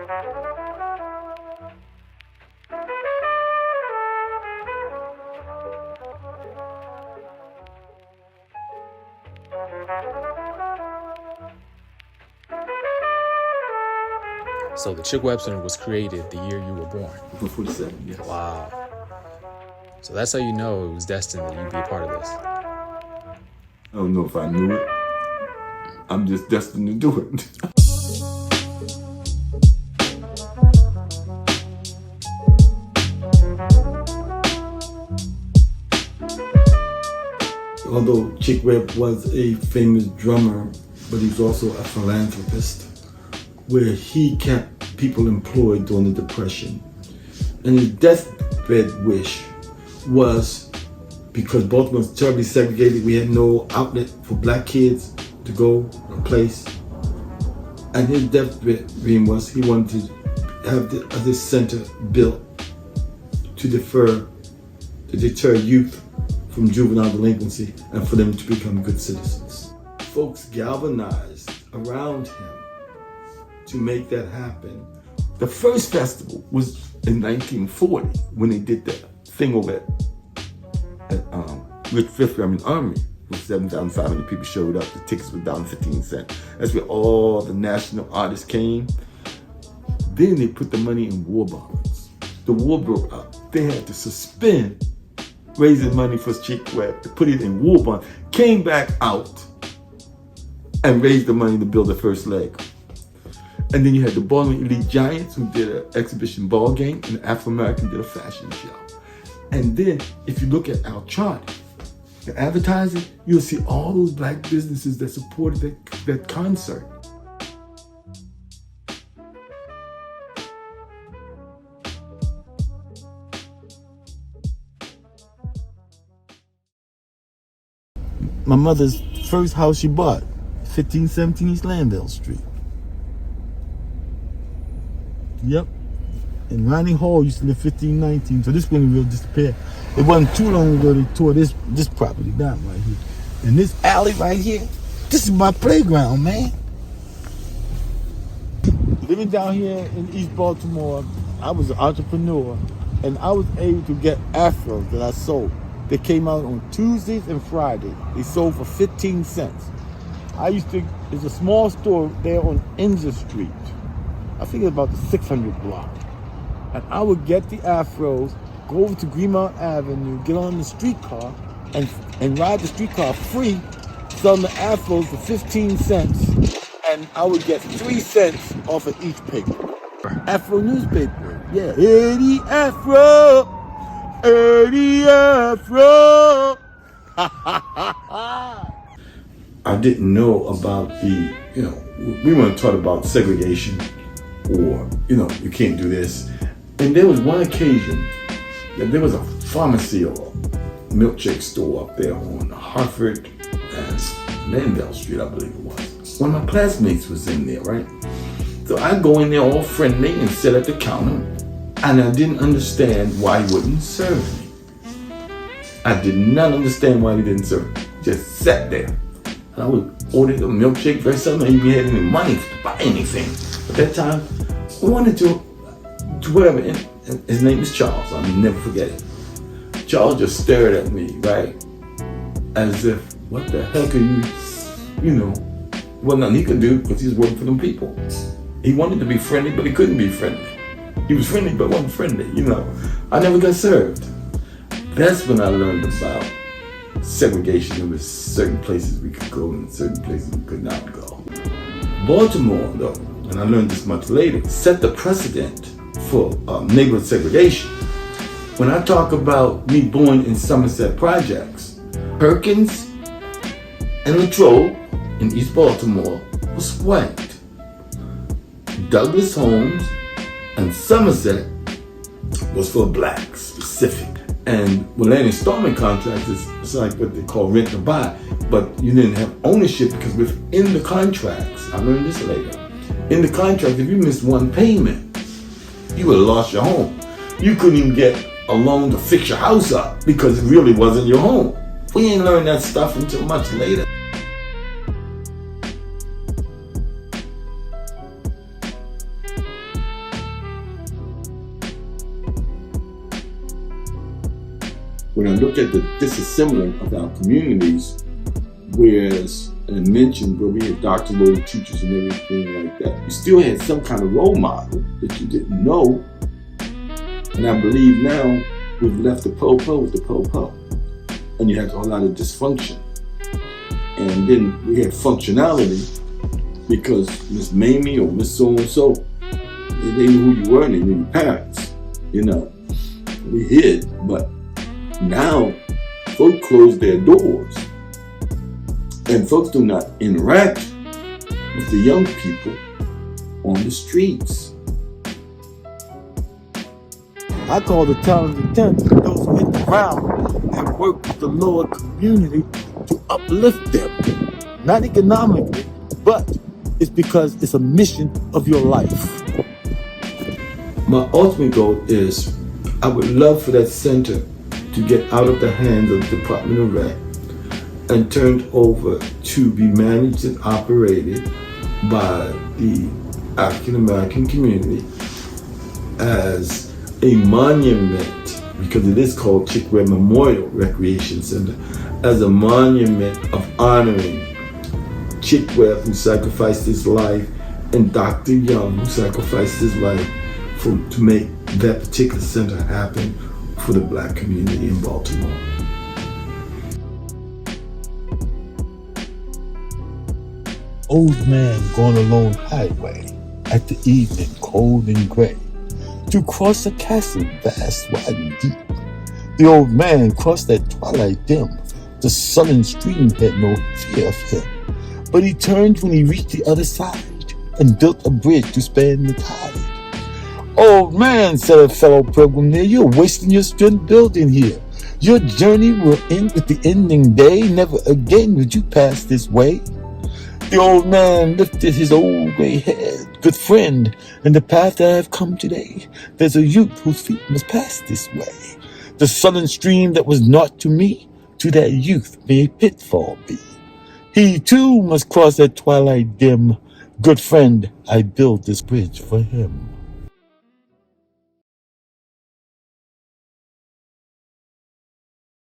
So the Chick Webb Center was created the year you were born. 47, yes. Wow. So that's how you know it was destined that you'd be a part of this. I don't know if I knew it. I'm just destined to do it. Although Chick Webb was a famous drummer, but he's also a philanthropist, where he kept people employed during the Depression. And his deathbed wish was, because Baltimore was terribly segregated, we had no outlet for black kids to go a place. And his deathbed dream was he wanted to have this center built to deter youth from juvenile delinquency and for them to become good citizens. Folks galvanized around him to make that happen. The first festival was in 1940 when they did that thing over at Rich Fifth Army, with 7,500 people showed up. The tickets were down 15 cents. That's where all the national artists came. Then they put the money in war bonds. The war broke out. They had to suspend raising money for Chick Webb to put it in war bonds. Came back out and raised the money to build the first leg. And then you had the Baltimore Elite Giants who did an exhibition ball game, and the Afro-American did a fashion show. And then if you look at our chart, the advertising, you'll see all those black businesses that supported that concert. My mother's first house she bought, 1517 East Landale Street. Yep. And Ronnie Hall used to live 1519, so this one will disappear. It wasn't too long ago they tore this property down right here. And this alley right here, this is my playground, man. Living down here in East Baltimore, I was an entrepreneur, and I was able to get afros that I sold. They came out on Tuesdays and Fridays. They sold for 15 cents. There's a small store there on Inza Street. I think it's about the 600 block. And I would get the afros, go over to Greenmount Avenue, get on the streetcar, and ride the streetcar free, selling the afros for 15 cents. And I would get 3 cents off of each paper. Afro newspaper, yeah. Eddie Afro, Eddie Afro. I didn't know about we weren't taught about segregation or, you can't do this. And there was one occasion that there was a pharmacy or milkshake store up there on Hartford and Landale Street, I believe it was. One of my classmates was in there, right? So I go in there all friendly and sit at the counter, and I didn't understand why he wouldn't serve me. I did not understand why he didn't serve me. Just sat there. And I would order a milkshake very seldom. I didn't even have any money to buy anything. At that time, I wanted to whatever. And his name is Charles. I'll never forget it. Charles just stared at me, right? As if, what the heck are you, well, nothing he could do because he was working for them people. He wanted to be friendly, but he couldn't be friendly. He was friendly, but wasn't friendly, I never got served. That's when I learned about segregation. There was certain places we could go and certain places we could not go. Baltimore, though, and I learned this much later, set the precedent for neighborhood segregation. When I talk about me born in Somerset Projects, Perkins and Latrobe in East Baltimore was white. Douglas Homes and Somerset was for blacks, specific. And with land installment contracts, it's like what they call rent to buy, but you didn't have ownership because within the contracts, I learned this later, in the contract, if you missed one payment, you would have lost your home. You couldn't even get a loan to fix your house up because it really wasn't your home. We ain't learned that stuff until much later. when I look at the disassembling of our communities, whereas and mentioned where we had doctor-loaded teachers and everything like that, you still had some kind of role model that you didn't know. And I believe now we've left the po-po with the po-po. And you had a whole lot of dysfunction. And then we had functionality because Miss Mamie or Miss So-and-so, they knew who you were and they knew your parents. You know, we hid, but now folks close their doors and folks do not interact with the young people on the streets. I call the talented those who hit the ground and work with the lower community to uplift them. Not economically, but it's because it's a mission of your life. My ultimate goal is I would love for that center to get out of the hands of the Department of Rec and turned over to be managed and operated by the African American community as a monument, because it is called Chickware Memorial Recreation Center, as a monument of honoring Chickware, who sacrificed his life, and Dr. Young, who sacrificed his life to make that particular center happen for the Black community in Baltimore. Old man going along highway at the evening, cold and gray, to cross a chasm vast, wide and deep. The old man crossed that twilight dim. The sullen stream had no fear of him, but he turned when he reached the other side and built a bridge to span the tide. Old man, said a fellow pilgrim there, you're wasting your strength building here. Your journey will end with the ending day. Never again would you pass this way. The old man lifted his old gray head. Good friend, in the path that I have come today, there's a youth whose feet must pass this way. The sullen stream that was naught to me, to that youth may a pitfall be. He too must cross that twilight dim. Good friend, I build this bridge for him.